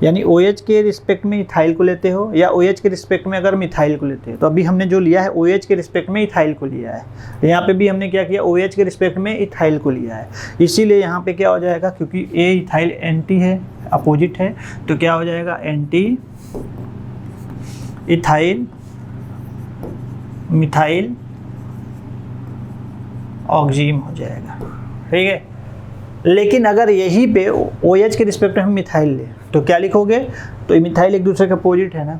यानी OH के रिस्पेक्ट में इथाइल को लेते हो, या OH के रिस्पेक्ट में अगर मिथाइल को लेते हो, तो अभी हमने जो लिया है OH के रिस्पेक्ट में इथाइल को लिया है, यहाँ पे भी हमने क्या किया? OH के रिस्पेक्ट में इथाइल को लिया है, इसीलिए यहाँ पे क्या हो जाएगा, क्योंकि ए इथाइल एंटी है, अपोजिट है, तो क्या हो जाएगा? एंटी इथाइल मिथाइल ऑक्जीम हो जाएगा, ठीक है। लेकिन अगर यहीं पे OH के रिस्पेक्ट में हम मिथाइल ले, तो क्या लिखोगे? तो मिथाइल एक दूसरे का अपोजिट है ना,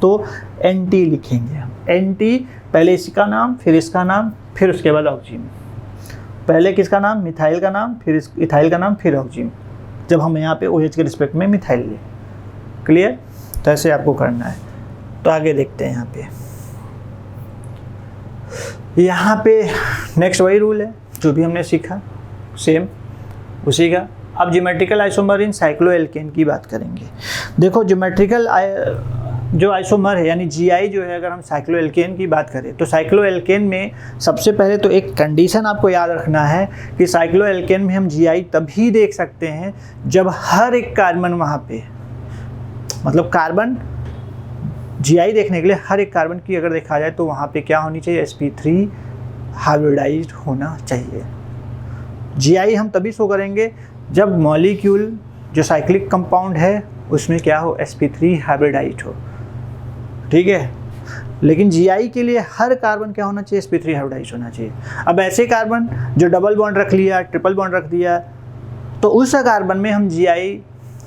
तो एंटी लिखेंगे हम, एंटी, पहले इसका नाम, फिर इसका नाम, फिर उसके बाद ऑक्जीम, पहले किसका नाम? मिथाइल का नाम, फिर इथाइल का नाम, फिर ऑक्जीम, जब हम यहाँ पे OH के रिस्पेक्ट में मिथाइल ले। क्लियर? तो ऐसे आपको करना है। तो आगे देखते हैं यहाँ पे नेक्स्ट वही रूल है जो भी हमने सीखा, सेम उसी का। अब ज्योमेट्रिकल आइसोमर इन साइक्लोएल्केन की बात करेंगे। देखो ज्योमेट्रिकल जो आइसोमर है, यानी GI जो है, अगर हम साइक्लोएल्केन की बात करें, तो साइक्लोएल्केन में सबसे पहले तो एक कंडीशन आपको याद रखना है कि साइक्लोएल्केन में हम GI तभी देख सकते हैं जब हर एक कार्बन वहाँ पे, मतलब कार्बन GI देखने के लिए हर एक कार्बन की अगर देखा जाए तो वहाँ पे क्या होनी चाहिए, sp3 हाइब्रिडाइज्ड होना चाहिए। GI हम तभी शो करेंगे जब मॉलिक्यूल जो साइक्लिक कंपाउंड है उसमें क्या हो, sp3 हाइब्रिडाइज्ड हो, ठीक है। लेकिन GI के लिए हर कार्बन क्या होना चाहिए, sp3 हाइब्रिडाइज्ड होना चाहिए। अब ऐसे कार्बन जो डबल बॉन्ड रख लिया, ट्रिपल बॉन्ड रख दिया, तो उस कार्बन में हम GI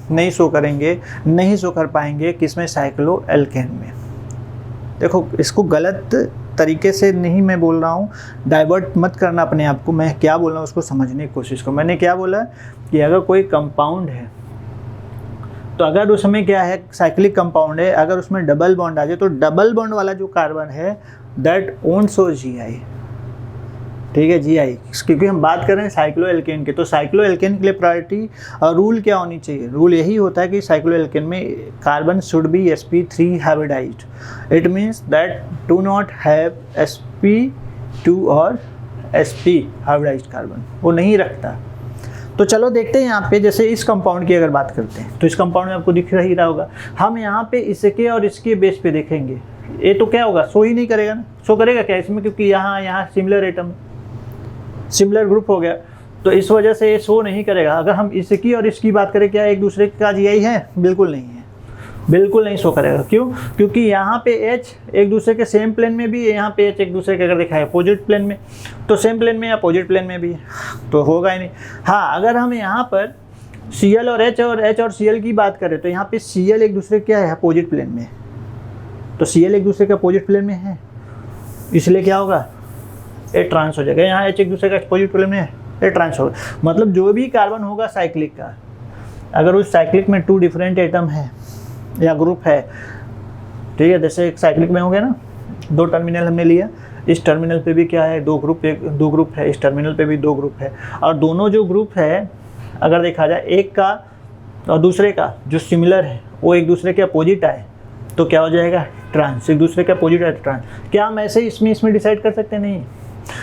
नहीं शो करेंगे, नहीं शो कर पाएंगे, किसमें, साइक्लोएल्केन में। देखो इसको गलत तरीके से नहीं मैं बोल रहा हूँ, डाइवर्ट मत करना अपने आप को, मैं क्या बोल रहा हूँ उसको समझने की कोशिश करो। मैंने क्या बोला कि अगर कोई कंपाउंड है तो अगर उसमें क्या है, साइक्लिक कंपाउंड है, अगर उसमें डबल बॉन्ड आ जाए तो डबल बॉन्ड वाला जो कार्बन है दैट ओन शो GI, ठीक है, GI, क्योंकि हम बात कर रहे हैं साइक्लोएल्केन के। तो साइक्लोएल्केन के लिए प्रायोरिटी और रूल क्या होनी चाहिए, रूल यही होता है कि साइक्लोएल्केन में carbon should be sp3 hybridized. It means that do not have sp2 और sp हाइब्रिडाइज्ड कार्बन, वो नहीं रखता। तो चलो देखते हैं यहाँ पे, जैसे इस कंपाउंड की अगर बात करते हैं तो इस कंपाउंड में आपको दिख ही रहा होगा, हम यहाँ पे इसके और इसके बेस पे देखेंगे, ये तो क्या होगा, शो ही नहीं करेगा ना। शो करेगा क्या इसमें, क्योंकि यहाँ सिमिलर एटम, सिमिलर ग्रुप हो गया, तो इस वजह से ये शो नहीं करेगा। अगर हम इसकी और इसकी बात करें, क्या एक दूसरे का GI है, बिल्कुल नहीं है, बिल्कुल नहीं शो करेगा। क्यों, क्योंकि यहाँ पे H एक दूसरे के सेम प्लेन में भी है, यहाँ पे H एक दूसरे के अगर देखा है अपोजिट प्लेन में, तो सेम प्लेन में या अपोजिट प्लेन में भी है, तो होगा ही नहीं। हाँ, अगर हम यहाँ पर Cl और H और Cl की बात करें तो यहाँ पे Cl एक दूसरे क्या है, अपोजिट प्लेन में, तो Cl एक दूसरे के अपोजिट प्लेन में है, इसलिए क्या होगा, ए ट्रांस हो जाएगा। यहाँ H एक दूसरे का अपोजिट प्लेन में है, ए ट्रांस होगा। मतलब जो भी कार्बन होगा साइक्लिक का, अगर उस साइक्लिक में 2 डिफरेंट एटम है या ग्रुप है, ठीक है, जैसे एक साइक्लिक में हो गया ना, 2 टर्मिनल हमने लिया, इस टर्मिनल पे भी क्या है, 2 ग्रुप है, इस टर्मिनल पे भी 2 ग्रुप है, और दोनों जो ग्रुप है अगर देखा जाए एक का और दूसरे का जो सिमिलर है वो एक दूसरे के अपोजिट आए तो क्या हो जाएगा, ट्रांस। एक दूसरे के अपोजिट आए तो ट्रांस। क्या हम ऐसे इसमें डिसाइड कर सकते नहीं,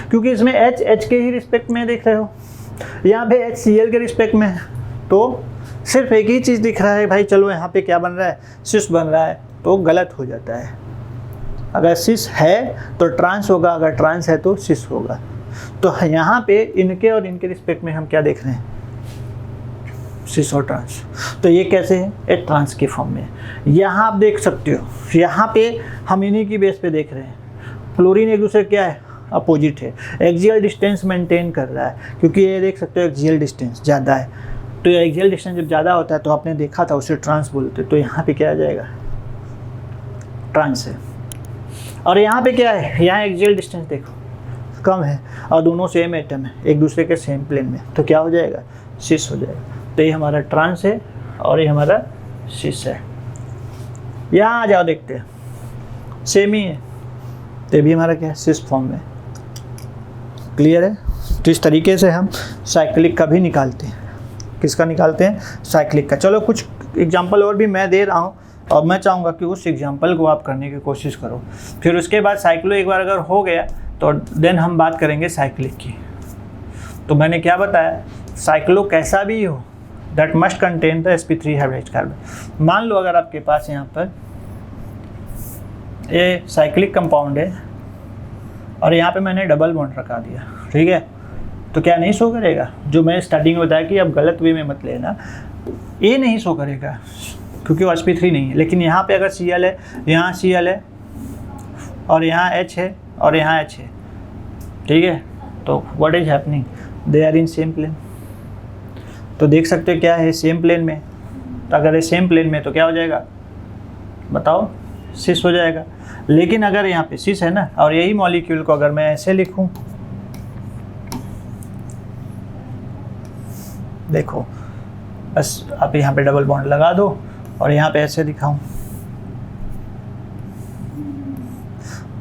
क्योंकि इसमें H के ही रिस्पेक्ट में देख रहे हो, यहाँ पे HCl के रिस्पेक्ट में है, तो सिर्फ एक ही चीज़ दिख रहा है भाई, चलो यहाँ पे क्या बन रहा है, सिस बन रहा है, तो गलत हो जाता है। अगर सिस है तो ट्रांस होगा, अगर ट्रांस है तो सिस होगा। तो यहाँ पे इनके और इनके रिस्पेक्ट में हम क्या देख रहे हैं, सिस और ट्रांस। तो ये कैसे है, ये ट्रांस के फॉर्म में। यहाँ आप देख सकते हो, यहाँ पे हम इन्हीं की बेस पे देख रहे हैं, क्लोरीन एक दूसरे क्या है, अपोजिट है, एक्सियल डिस्टेंस मेंटेन कर रहा है, क्योंकि ये देख सकते हो एक्सियल डिस्टेंस ज़्यादा है, तो ये एक्सियल डिस्टेंस जब ज़्यादा होता है तो आपने देखा था उसे ट्रांस बोलते, तो यहाँ पे क्या आ जाएगा, ट्रांस है। और यहाँ पे क्या है, यहाँ एक्सियल डिस्टेंस देखो कम है और दोनों सेम एटम है, एक दूसरे के सेम प्लेन में, तो क्या हो जाएगा, सिस हो जाएगा। तो ये हमारा ट्रांस है और ये हमारा सिस है। यहाँ आ जाओ, देखते हैं, सेम ही है, तो ये भी हमारा क्या है, सिस फॉर्म में। क्लियर है। तो इस तरीके से हम साइक्लिक का भी निकालते हैं। किसका निकालते हैं, साइक्लिक का। चलो कुछ एग्जांपल और भी मैं दे रहा हूँ और मैं चाहूँगा कि उस एग्जांपल को आप करने की कोशिश करो। फिर उसके बाद साइक्लो एक बार अगर हो गया तो देन हम बात करेंगे साइक्लिक की। तो मैंने क्या बताया, साइक्लो कैसा भी हो that must contain the sp3 hybridised carbon. मान लो अगर आपके पास यहाँ पर ये साइक्लिक कंपाउंड है और यहाँ पे मैंने डबल बॉन्ड रखा दिया, ठीक है, तो क्या नहीं शो करेगा, जो मैं स्टार्टिंग में बताया कि अब गलत वे में मत लेना, ये नहीं शो करेगा क्योंकि वो sp3 नहीं है। लेकिन यहाँ पे अगर Cl है, यहाँ Cl है और यहाँ H है और यहाँ H है, ठीक है, तो what is happening, they are in same plane. तो देख सकते हो क्या है, सेम प्लेन में। तो अगर ये सेम प्लेन में तो क्या हो जाएगा, बताओ, सिस हो जाएगा। लेकिन अगर यहाँ पे सिस है ना, और यही मॉलिक्यूल को अगर मैं ऐसे लिखूं, देखो बस आप यहाँ पे डबल बॉन्ड लगा दो और यहाँ पे ऐसे दिखाऊं,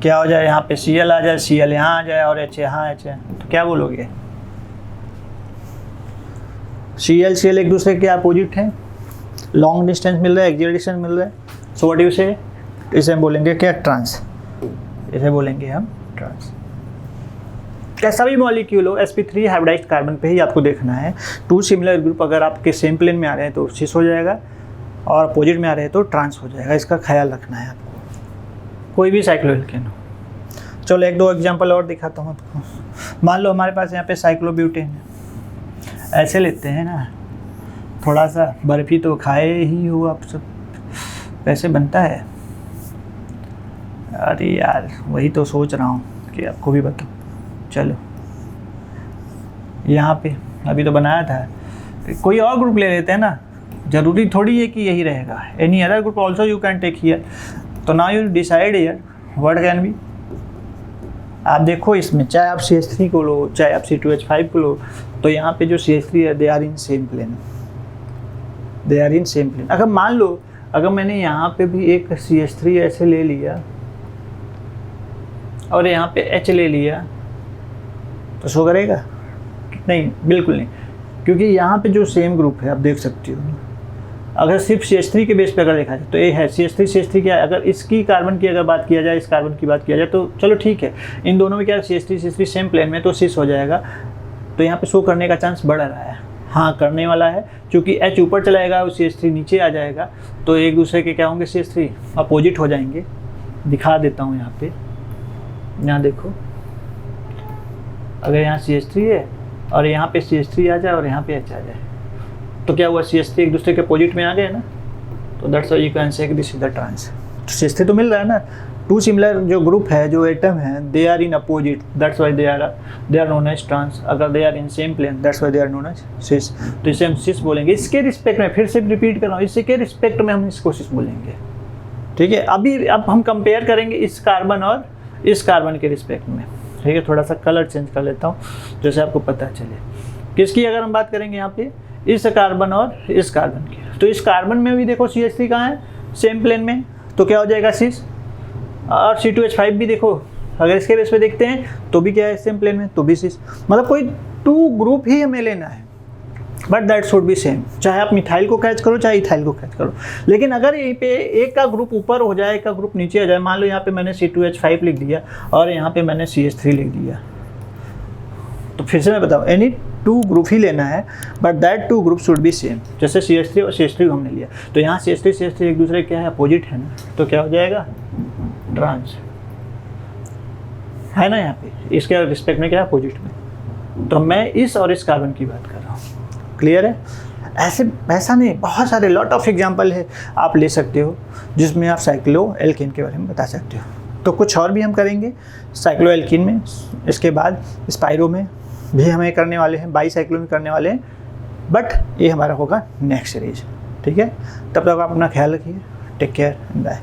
क्या हो जाए, यहाँ पे Cl आ जाए, Cl यहाँ आ जाए और H यहाँ H है, तो क्या बोलोगे, Cl एक दूसरे के अपोजिट हैं, लॉन्ग डिस्टेंस मिल रहा है, एक्सियल डिस्टेंस मिल रहा है, सो व्हाट यू से, इसे हम बोलेंगे क्या, ट्रांस, इसे बोलेंगे हम ट्रांस। कैसा भी मॉलिक्यूल हो, sp3 हाइब्रिडाइज्ड कार्बन पे ही आपको देखना है। 2 सिमिलर ग्रुप अगर आपके सेम प्लेन में आ रहे हैं तो सिस हो जाएगा और अपोजिट में आ रहे हैं तो ट्रांस हो जाएगा, इसका ख्याल रखना है आपको। कोई भी साइक्लोएल्केन हो। चलो एक दो एग्जांपल और दिखाता हूँ आपको। मान लो हमारे पास यहाँ पे साइक्लोब्यूटेन है, ऐसे लेते हैं ना, थोड़ा सा बर्फी तो खाए ही हो आप सब, कैसे बनता है? अरे यार वही तो सोच रहा हूँ कि आपको भी बताऊँ। चलो यहाँ पे अभी तो बनाया था, कोई और ग्रुप ले लेते हैं ना, ज़रूरी थोड़ी है कि यही रहेगा। Any other group also you can take here. तो now you decide here what can be. आप देखो इसमें, चाहे आप CH3 को लो, चाहे आप C2H5 को लो, तो यहाँ पे जो CH3 है they are in same plane, they are in same plane. अगर मान लो अगर मैंने यहाँ पे भी एक CH3 ऐसे ले लिया और यहाँ पे H ले लिया, तो शो करेगा? नहीं, बिल्कुल नहीं, क्योंकि यहाँ पे जो सेम ग्रुप है आप देख सकते हो। अगर सिर्फ CH3 के बेस पे अगर देखा जाए तो ये है CH3 क्या है। अगर इसकी कार्बन की अगर बात किया जाए, इस कार्बन की बात किया जाए, तो चलो ठीक है, इन दोनों में क्या है, CH3 सेम प्लेन में, तो सिस हो जाएगा। तो यहाँ पे शो करने का चांस बढ़ रहा है, हाँ करने वाला है, क्योंकि H ऊपर चला जाएगा और CH3 नीचे आ जाएगा, तो एक दूसरे के क्या होंगे, CH3 अपोजिट हो जाएंगे। दिखा देता हूँ यहाँ पे, यहाँ देखो, अगर यहाँ CH3 है और यहाँ पे CH3 आ जाए और यहाँ पे H आ जाए, तो क्या हुआ, CH3 एक दूसरे के अपोजिट में आ गए ना, तो that's why you can say this is the trans. तो CH3 तो मिल रहा है ना, टू सिमिलर जो ग्रुप है, जो एटम है, they are in opposite, that's why they are known as trans. अगर they are in same plane, that's why they are known as cis. तो इसे हम सिस बोलेंगे। इसके रिस्पेक्ट में, फिर से रिपीट कर रहा हूँ, इसके रिस्पेक्ट में हम इसको सिस बोलेंगे, ठीक है। अब हम कंपेयर करेंगे इस कार्बन और इस कार्बन के रिस्पेक्ट में, ठीक है। थोड़ा सा कलर चेंज कर लेता हूँ जैसे आपको पता चले। किसकी अगर हम बात करेंगे यहाँ पे, इस कार्बन और इस कार्बन की, तो इस कार्बन में भी देखो CH3 कहाँ है, सेम प्लेन में, तो क्या हो जाएगा, सिस। और C2H5 भी देखो, अगर इसके बेस पे देखते हैं तो भी क्या है, सेम प्लेन में, तो भी सिस। मतलब कोई टू ग्रुप ही हमें लेना है, but that should be same. चाहे आप मिथाइल को कैच करो, चाहे इथाइल को कैच करो, लेकिन अगर यहीं पे एक का ग्रुप ऊपर हो जाए, एक का ग्रुप नीचे आ जाए, मान लो यहाँ पे मैंने C2H5 लिख दिया और यहाँ पे मैंने CH3 लिख दिया, तो फिर से मैं बताऊँ, एनी टू ग्रुप ही लेना है, but that two group should be same. जैसे CH3 और CH3 को हमने लिया, तो यहाँ CH3 एक दूसरे क्या है, अपोजिट है ना, तो क्या हो जाएगा, ट्रांस है ना। यहाँ पे इसके रिस्पेक्ट में क्या है, अपोजिट में। तो मैं इस और इस कार्बन की बात कर रहा हूँ, क्लियर है। ऐसा नहीं, बहुत सारे लॉट ऑफ एग्जाम्पल है आप ले सकते हो, जिसमें आप साइक्लोएल्केन के बारे में बता सकते हो। तो कुछ और भी हम करेंगे साइक्लोएल्कीन में, इसके बाद स्पाइरो में भी हमें करने वाले हैं, बाईसाइक्लो में करने वाले हैं, बट ये हमारा होगा नेक्स्ट सीरीज, ठीक है। तब तक आप अपना ख्याल रखिए, टेक केयर एंड बाय।